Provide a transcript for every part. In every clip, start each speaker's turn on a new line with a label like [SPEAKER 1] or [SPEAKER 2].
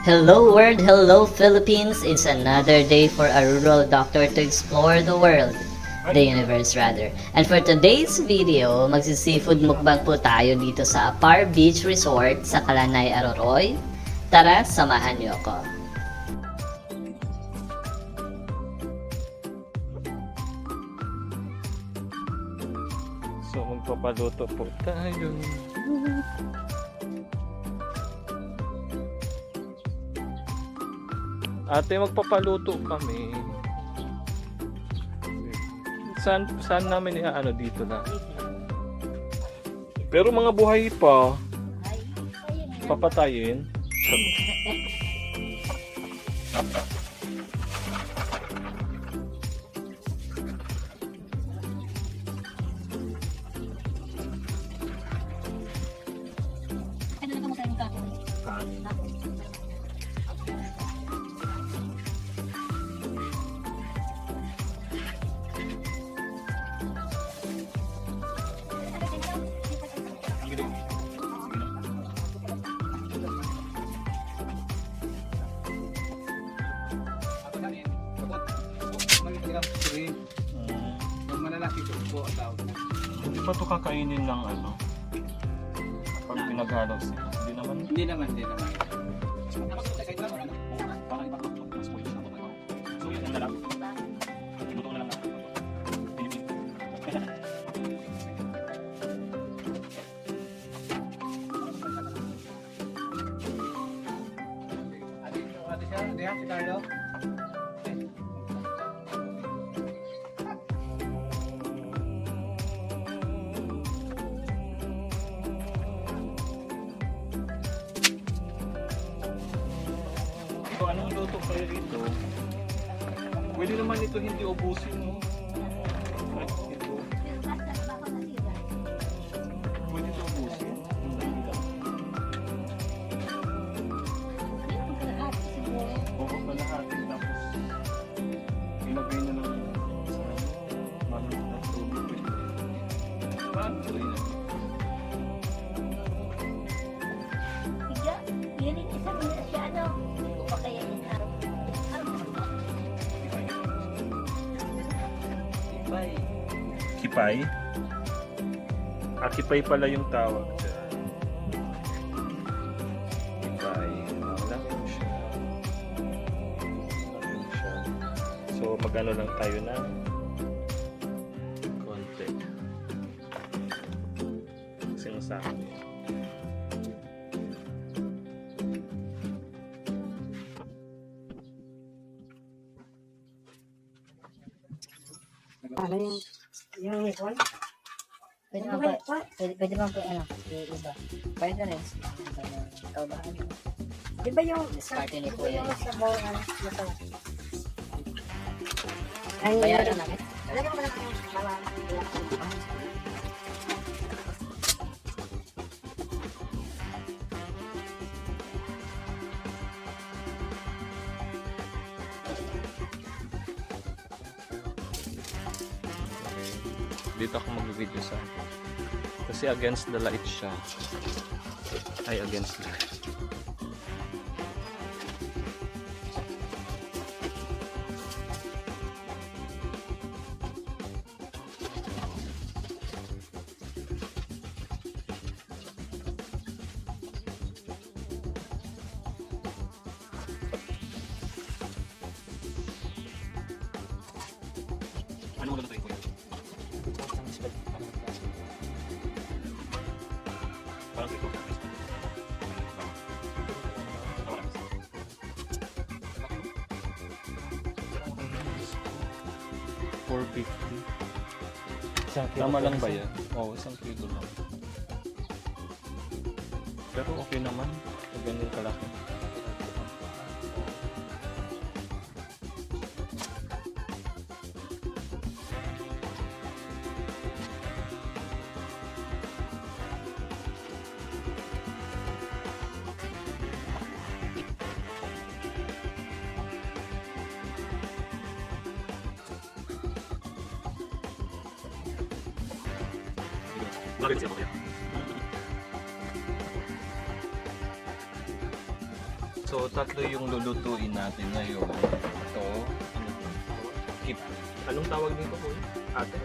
[SPEAKER 1] Hello world, hello Philippines! It's another day for a rural doctor to explore the world. The universe rather. And for today's video, magsi-seafood mukbang po tayo dito sa Apar Beach Resort sa Kalanay, Aroroy. Tara, samahan niyo ako.
[SPEAKER 2] So magpapaluto po tayo. Ate, magpapaluto kami. Saan namin iaano dito na? Pero mga buhay pa. Papatayin.
[SPEAKER 3] Yung malalaki po ang tawag na.
[SPEAKER 2] Hindi pa ito kakainin ng ano? Pag pinaghalo sila. Hindi naman.
[SPEAKER 3] Hindi naman. Ate siya, hindi ha, si Carlo?
[SPEAKER 2] So, anong luto kayo dito? Pwede naman ito hindi ubusin, no? Ito. Pwede ito ubusin. Oo, kalahati. Tapos, ilagay na lang sa malamig na tubig. Paano ito rin? Kipay? Kipay pala yung tawag dyan. Kipay. Malaki siya. Malaki siya. So, magano lang tayo ng konti. Sinasabi.
[SPEAKER 4] Ano yung ipon? Pwede man po ano, yung iba. Pwede rin. Ikaw ba? Di ba yung
[SPEAKER 1] Diskarte ni Kuya.
[SPEAKER 4] yung sa bawang ano? Ito. Ay,
[SPEAKER 1] Bayaran namin.
[SPEAKER 4] lagyan mo lang yung mga
[SPEAKER 2] Dito ako mag-video sa kasi against the light siya. Ay, against the light. Ano mo lang tayo? Parang ito. 450. Tama lang ba yan? Oo, 1 kilo lang. Pero okay naman. Pag ganyan kalaki. Bakit siya kaya? So, tatlo yung lulutuin natin ngayon. Ito, ano to? Anong tawag dito po? Ate?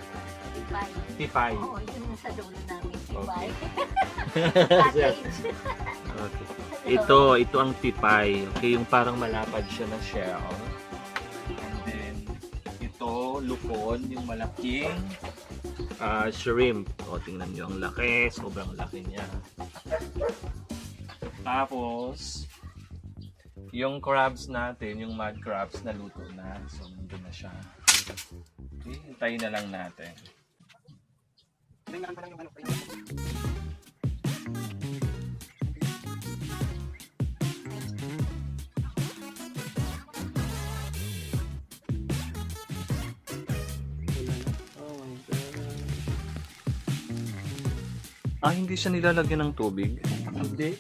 [SPEAKER 5] Tipay.
[SPEAKER 2] Tipay.
[SPEAKER 5] Oo, yun yung sa dulo namin. Tipay.
[SPEAKER 2] Okay.
[SPEAKER 5] Package.
[SPEAKER 2] Okay. Ito ang tipay. Okay, yung parang malapad siya na shell. And then, ito, lupon, yung malaking shrimp. O, tingnan nyo, ang laki. Sobrang laki niya. Tapos, yung crabs natin, yung mud crabs, naluto na. So, nandun na siya. Okay, hintayin na lang natin. Hindi siya nilalagyan ng tubig?
[SPEAKER 3] Hindi.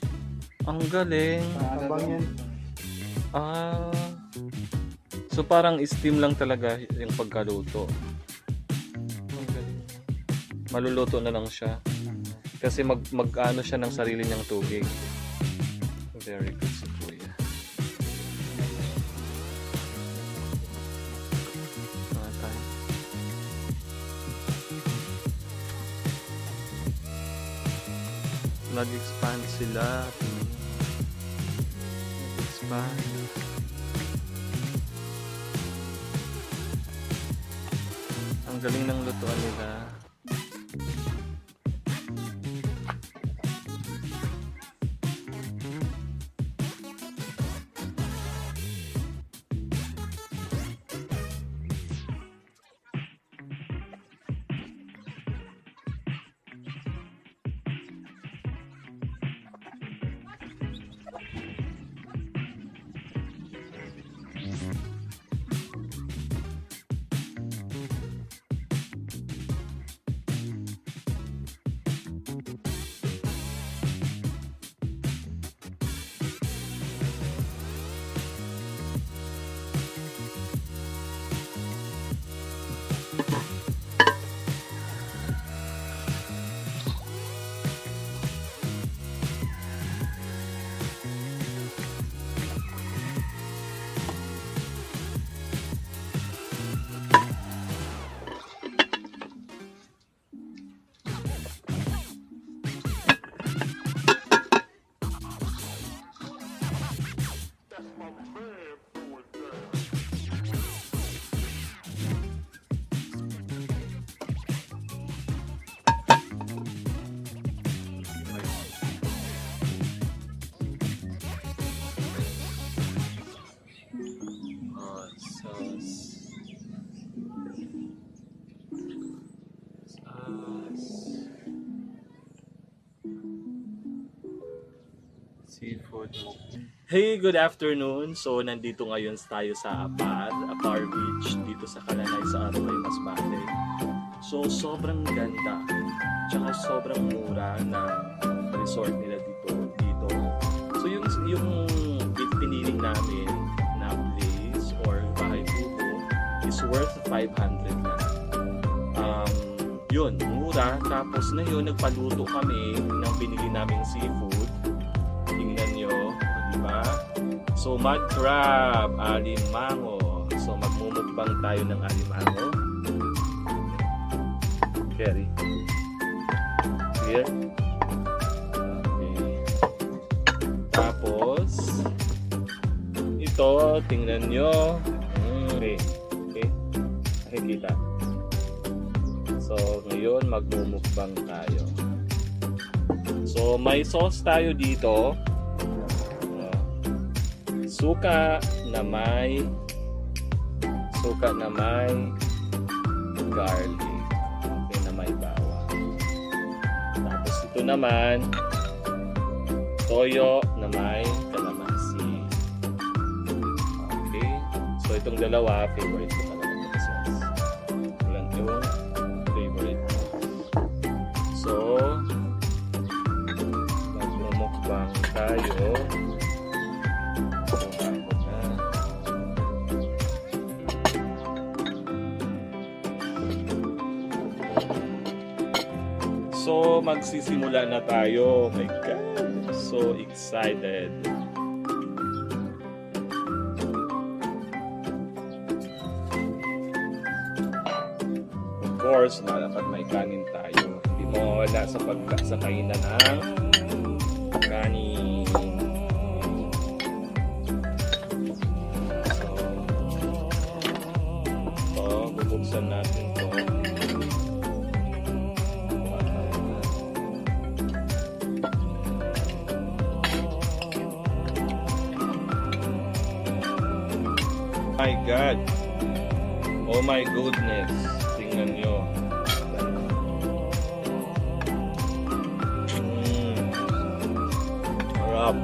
[SPEAKER 2] Ang galing.
[SPEAKER 3] Abang yan.
[SPEAKER 2] So parang steam lang talaga yung pagkaluto. Ang galing. Maluluto na lang siya. Kasi mag-ano siya ng sarili niyang tubig. Very good si Kuya. Tayo. Nag-expand sila. Nag-expand. Ang galing ng lutuan nila. Seafood. Hey, good afternoon. So, nandito ngayon tayo sa Apar Beach, dito sa Kalanay, sa Aroy, Masbate. So, sobrang ganda. Tsaka sobrang mura na resort nila dito. So, yung piniling namin na place or bahay kubo is worth 500 na. Yun, mura. Tapos na yun, nagpaluto kami ng binili naming seafood. Tingnan nyo, diba? So, mud crab, alimango. So, magmumukbang tayo ng alimango. Carry. Clear? Okay. Tapos, ito, tingnan nyo. Okay. Okay. Nakikita. So, ngayon, magmumukbang tayo. So, may sauce tayo dito. Suka na may garlic. Okay, na may bawang. Tapos ito naman, toyo na may kalamansi. Okay. So, itong dalawa, favorite ko talaga ng sauce. Yan yung favorite ko. So, magmumukbang tayo. So, magsisimula na tayo. Oh my God, so excited. course, dapat may kanin tayo. Hindi mo wala sa kainan ng kanin. So, bubuksan natin to. My God! Oh my goodness! Tingnan nyo. Sarap.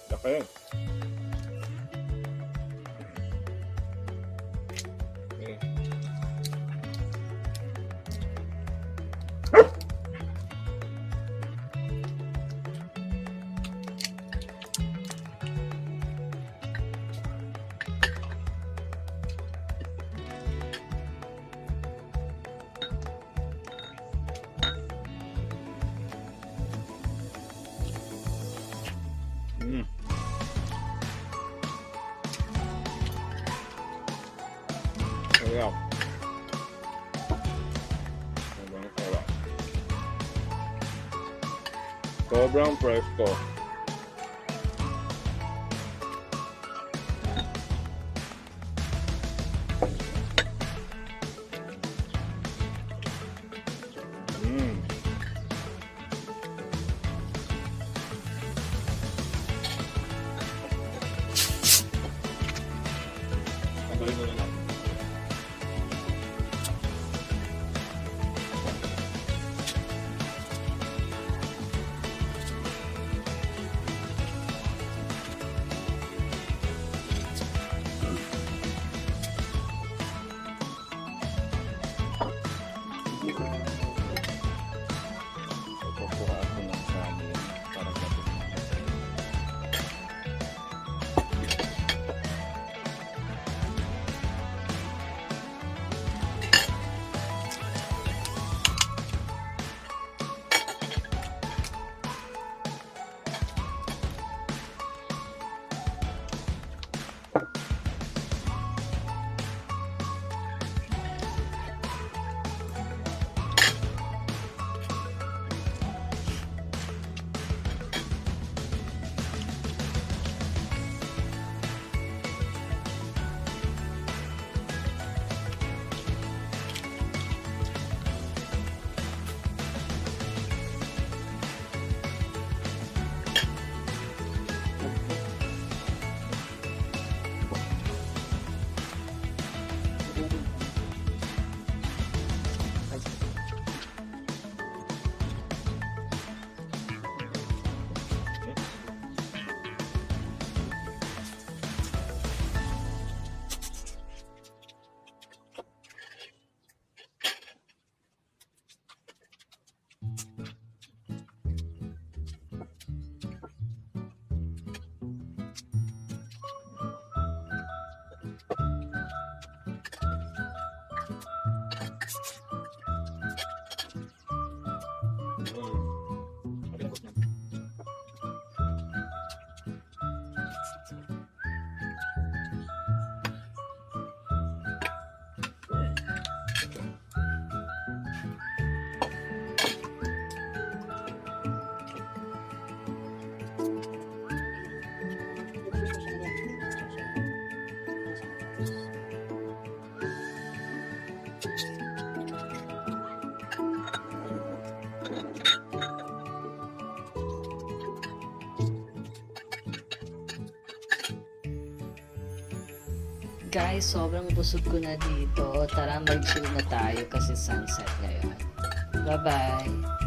[SPEAKER 2] Laki. Sarap. Sobrang sarap. Sobrang presko. Tanggalin mo na lang.
[SPEAKER 1] Guys, sobrang busog ko na dito. Tara, mag-chill na tayo kasi sunset ngayon. Bye-bye!